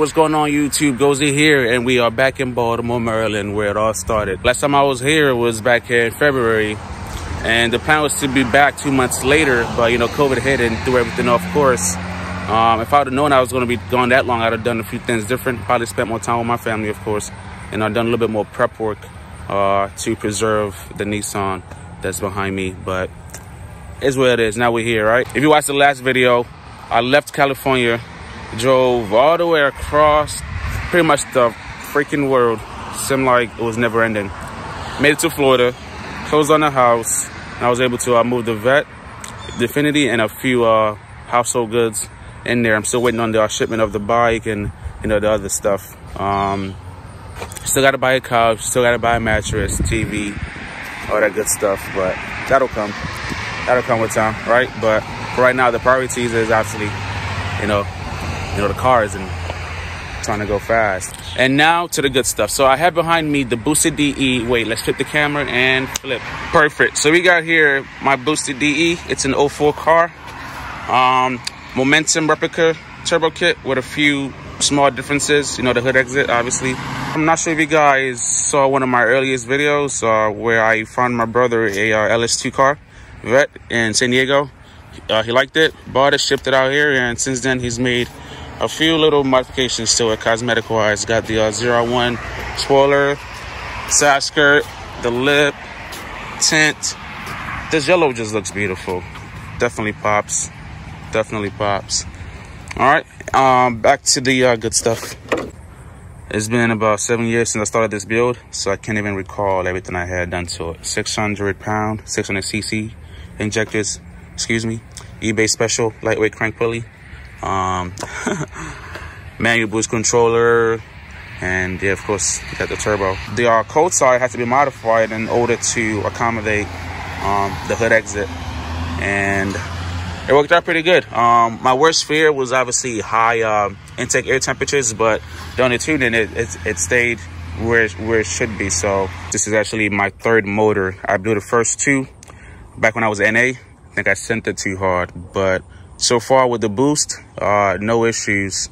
what's going on YouTube? Gozy here, and we are back in Baltimore, Maryland, where it all started. Last time I was here was back here in February, and the plan was to be back 2 months later, but you know, COVID hit and threw everything off course. If I would have known I was going to be gone that long, I'd have done a few things different. Probably spent more time with my family, of course, and I've done a little bit more prep work to preserve the Nissan that's behind me, but it's what it is. Now we're here, right? If you watched the last video, I left California, drove all the way across pretty much the freaking world. Seemed like it was never ending. Made it to Florida, closed on the house, and I was able to move the vet, the Infinity, and a few household goods in there. I'm still waiting on the shipment of the bike and, you know, the other stuff. Still got to buy a couch, still got to buy a mattress, TV, all that good stuff, but that'll come. That'll come with time, right? But for right now, the priorities is actually, you know, the cars and trying to go fast. And now to the good stuff. So I have behind me the boosted DE. Wait, let's flip the camera and flip. Perfect. So we got here my boosted DE. It's an 04 car. Momentum replica turbo kit with a few small differences. You know, the hood exit, obviously. I'm not sure if you guys saw one of my earliest videos where I found my brother a LS2 car, vet in San Diego. He liked it, bought it, shipped it out here, and since then he's made a few little modifications to it, cosmetic wise. Got the 01 spoiler, side skirt, the lip, tint. This yellow just looks beautiful. Definitely pops. Definitely pops. All right, back to the good stuff. It's been about 7 years since I started this build, so I can't even recall everything I had done to it. 600 pound, 600 cc injectors, excuse me. eBay special, lightweight crank pulley. Manual boost controller, and yeah, of course, you got the turbo. The cold side has to be modified in order to accommodate the hood exit, and it worked out pretty good. My worst fear was obviously high intake air temperatures, but during the tuning, it stayed where it should be. So this is actually my third motor. I blew the first two back when I was NA. I think I sent it too hard, but so far with the boost, no issues.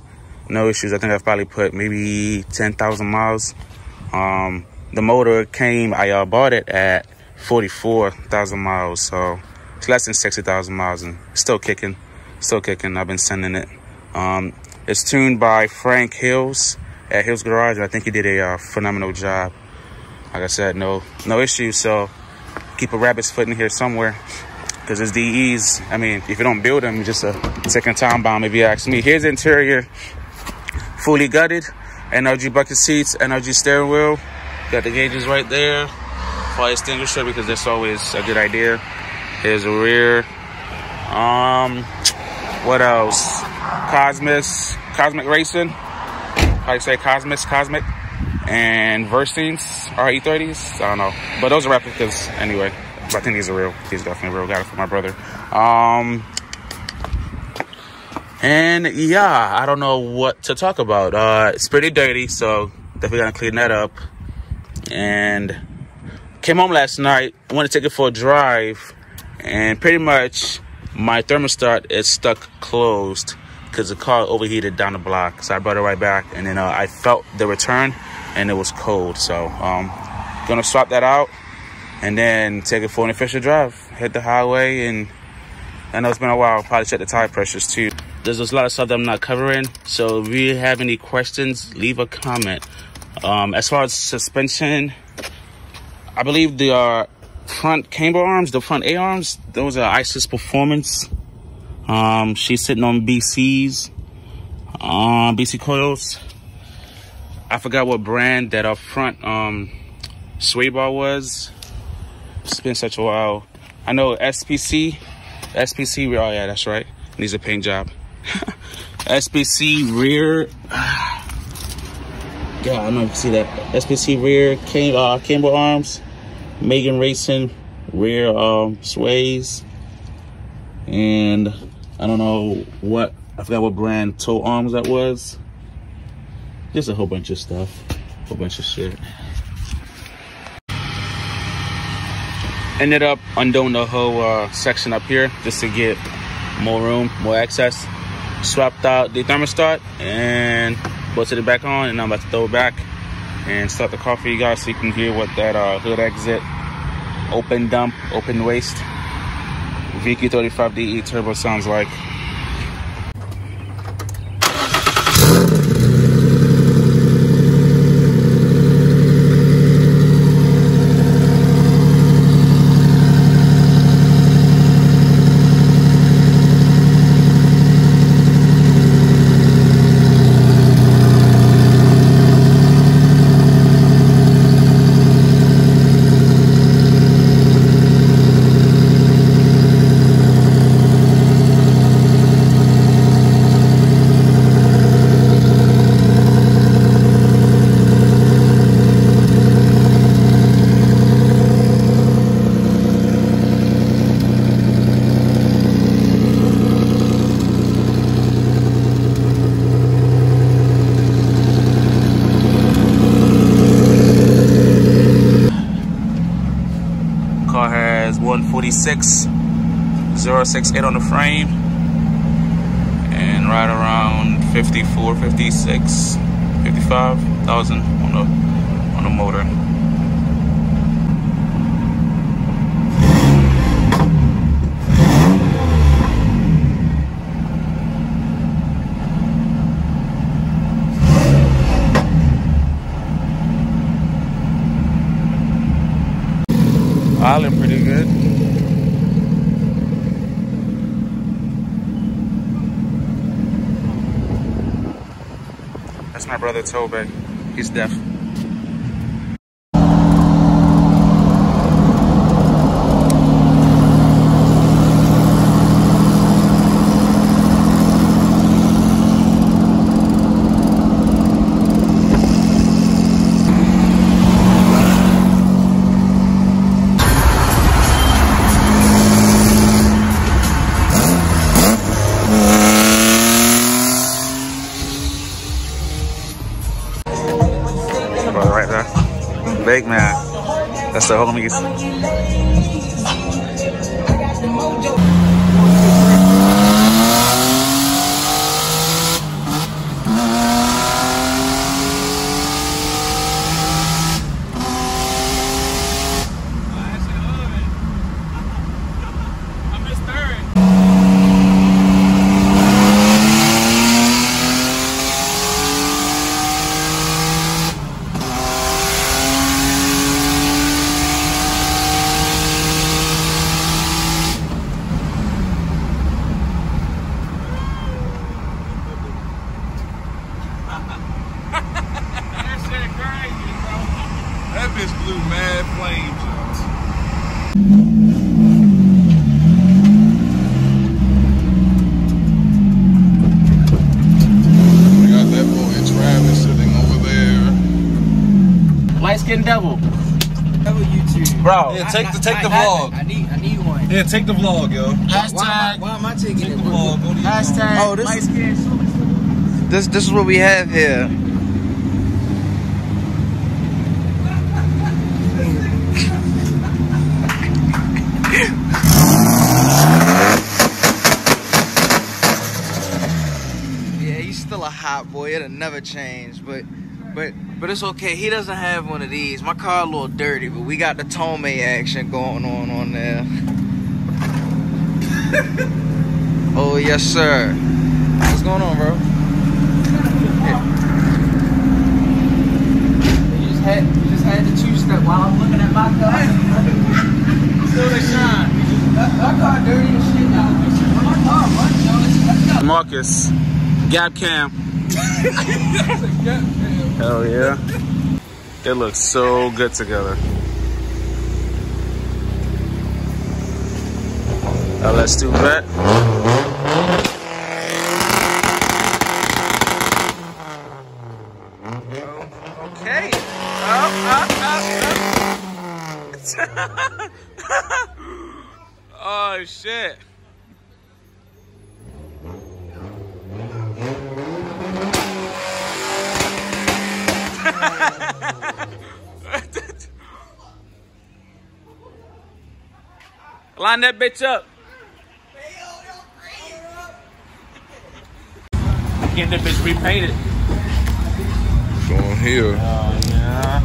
No issues. I think I've probably put maybe 10,000 miles. The motor came, I bought it at 44,000 miles, so it's less than 60,000 miles and still kicking. Still kicking. I've been sending it. It's tuned by Frank Hills at Hills Garage. I think he did a phenomenal job. Like I said, no issues. So keep a rabbit's foot in here somewhere, because it's DEs. I mean, if you don't build them, just a second time bomb, if you ask me. Here's the interior, fully gutted. NRG bucket seats, NRG steering wheel. Got the gauges right there. Fire extinguisher, because that's always a good idea. Here's the rear. What else? Cosmic Racing. How do you say Cosmic? And Versings, RE30s. I don't know, but those are replicas anyway. But I think these are real. These are definitely real. Got it for my brother. And yeah, I don't know what to talk about. It's pretty dirty, so definitely gonna clean that up. And came home last night. I wanted to take it for a drive, and pretty much my thermostat is stuck closed because the car overheated down the block. So I brought it right back, and then I felt the return, and it was cold. So gonna swap that out and then take it for an official drive. Hit the highway, and I know it's been a while. Probably check the tire pressures too. There's a lot of stuff that I'm not covering, so if you have any questions, leave a comment. As far as suspension, I believe the front camber arms, the front A-arms, those are ISIS Performance. She's sitting on BC's, BC coils. I forgot what brand that front sway bar was. It's been such a while. I know SPC, oh yeah, that's right. Needs a paint job. SPC rear. Yeah, I don't know if you see that. SPC rear camber arms. Megan Racing rear sways. And I don't know what, I forgot what brand toe arms that was. Just a whole bunch of stuff. A whole bunch of shit. Ended up undoing the whole section up here just to get more room, more access. Swapped out the thermostat and Bolted it back on, and I'm about to throw it back and start the car for you guys so you can hear what that hood exit, open dump, open waste VQ35DE turbo sounds like. Car has 146,068 on the frame and right around 54, 56, 55,000 on the motor. Island pretty good. That's my brother Tobe. He's deaf. Right there. Big man. That's the homies. That bitch blew mad flames. We got that boy Travis sitting over there. Light skin devil. YouTube. Bro. Yeah, take the vlog. I need one. Yeah, take the vlog, yo. Hashtag. Why am I taking Take it? the vlog. Go to your Hashtag. Oh, this- light skin. This is what we have here. Yeah, he's still a hot boy. It'll never change, but it's okay. He doesn't have one of these. My car a little dirty, but we got the Tome action going on there. Oh yes, sir. What's going on, bro? You just had the two-step while I'm looking at my car. Still they shine. My car dirty as shit now. My car runs, yo. Marcus. Gap cam. Hell yeah. It looks so good together. Now let's do that. Okay. Oh shit. Line that bitch up. Getting that bitch repainted. Going here. Oh, yeah.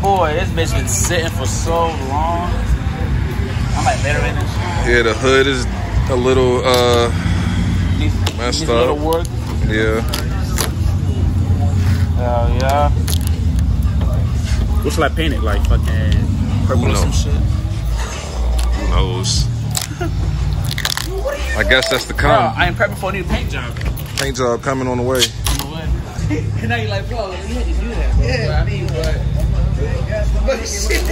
Boy, this bitch been sitting for so long. I'm like littering this shit. Yeah, the hood is a little messed Needs up. a little work. Yeah. Hell yeah. What should I paint it? Like fucking purple or some shit? Who knows? I guess that's the Bro, come. I am prepping for a new paint job. Paint job coming on the way. And now you're like, bro, you had to do that, bro. Yeah, I mean, but shit. Bro, this is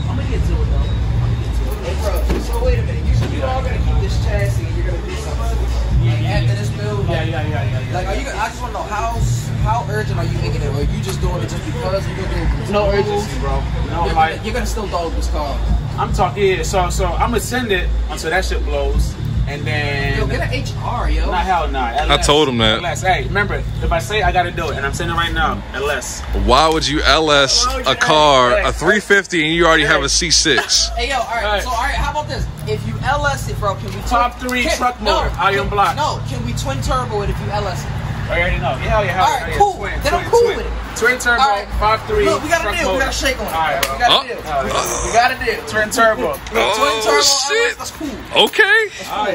I'm gonna get to it, though. Hey, bro, so wait a minute. You all gonna keep this chassis and you're gonna do something after this build? Yeah. Like, are you? I just want to know how urgent are you making it, or are you just doing it just because you're gonna do it? No urgency, bro. No, You're gonna still dog this car. I'm talking, yeah, so I'm gonna send it until that shit blows, and then... Yo, get an HR, yo. Nah, hell nah. I told him that. LS. Hey, remember, if I say I gotta do it, and I'm sending it right now, LS. Why would you LS a car, a 350, and you already have a C6? Hey, yo, all right, so, all right, how about this? If you LS it, bro, can we... Top 3 truck motor, iron block. No, can we twin turbo it if you LS it? I already know. Yeah. All right, cool. Then I'm cool with it. Twin turbo, All right. 5.3. Look, we got a truck deal. motor. We got a shake on it. All right, bro. We got a deal. We got a deal. Twin turbo. Twin turbo, shit. that's cool. Okay.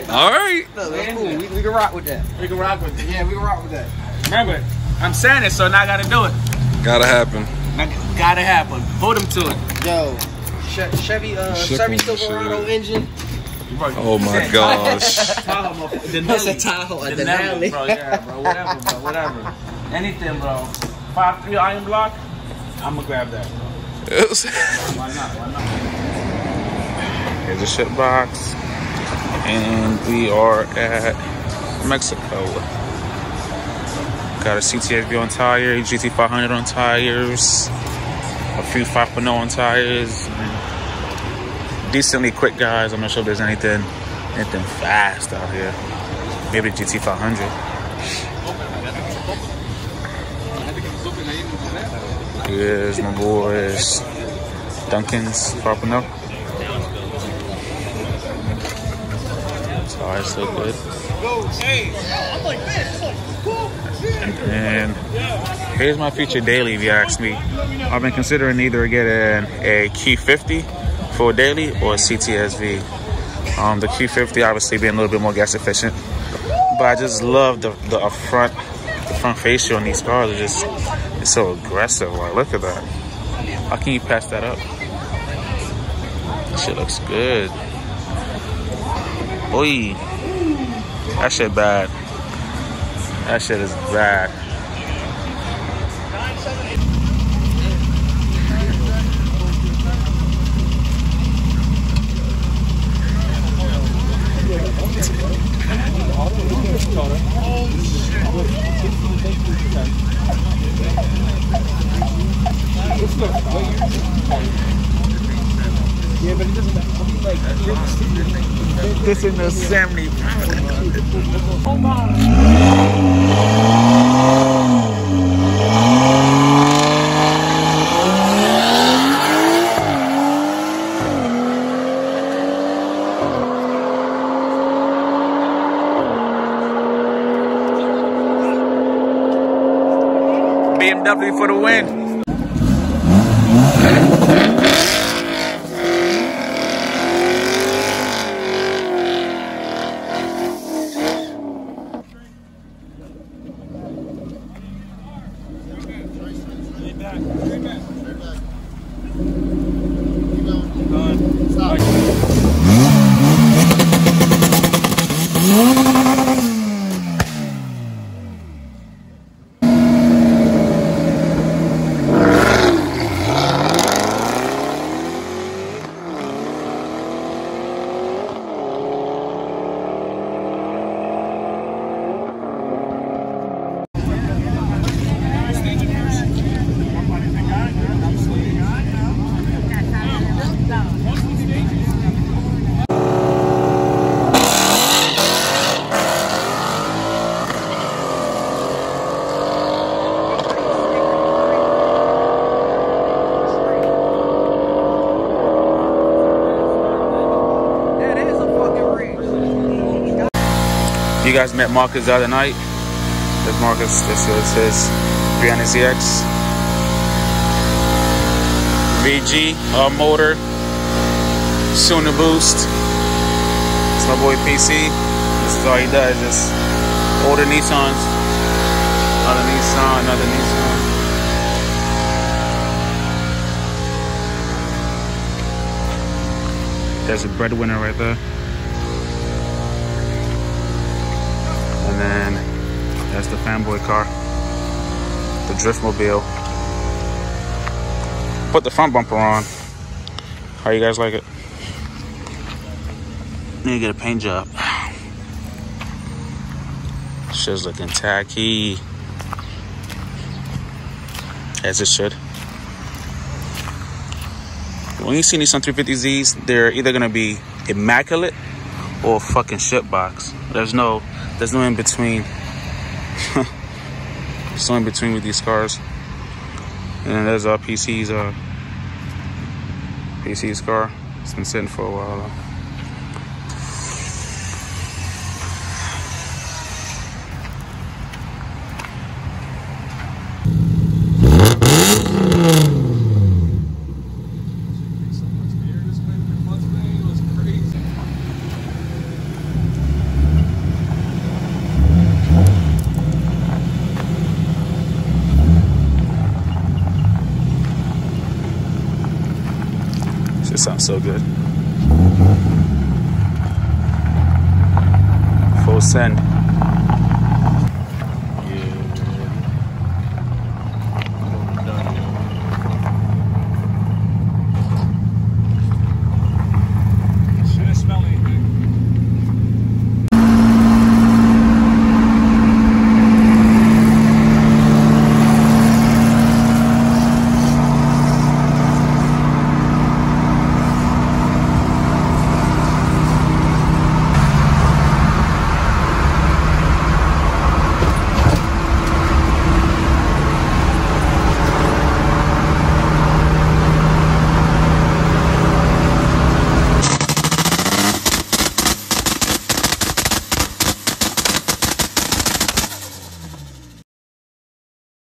All right. Look, that's cool. We can rock with that. We can rock with it. Yeah, we can rock with that. Remember, I'm saying it, so now I gotta do it. Gotta happen. Gotta happen. Hold him to it. Yo, Chevy Silverado engine. Oh my gosh. That's a Tahoe, a Denali. Bro, yeah, bro, whatever. Anything, bro. 5.3 iron block, I'm gonna grab that, bro. Why not? Here's a shit box. And we are at Mexico. Got a CTFV on tire, GT500 on tires, a few 5.0 on tires. Decently quick, guys. I'm not sure if there's anything fast out here. Maybe the GT500. Here's my boys, Duncan's 5.0. Tires look good. And here's my future daily, if you ask me. I've been considering either getting a Q50 for a daily or a CTSV. The Q50 obviously being a little bit more gas efficient, but I just love the front fascia on these cars. It's so aggressive. Like, look at that. How can you pass that up? That shit looks good. Oi, that shit bad. That shit is bad. Yeah, but it doesn't matter. This is the 70. Hold on. BMW for the win. You guys met Marcus the other night. There's Marcus. This is his 300ZX. VG motor. Soon to boost. It's my boy PC. This is all he does. Just older Nissans. Another Nissan, another Nissan. There's a breadwinner right there. And then that's the fanboy car. The Driftmobile. Put the front bumper on. How you guys like it? Need to get a paint job. Shit's looking tacky. As it should. When you see Nissan 350Zs, they're either gonna be immaculate or fucking shitbox. There's no in between. There's no in between with these cars. And there's our PC's car. It's been sitting for a while though. It sounds so good. Full send.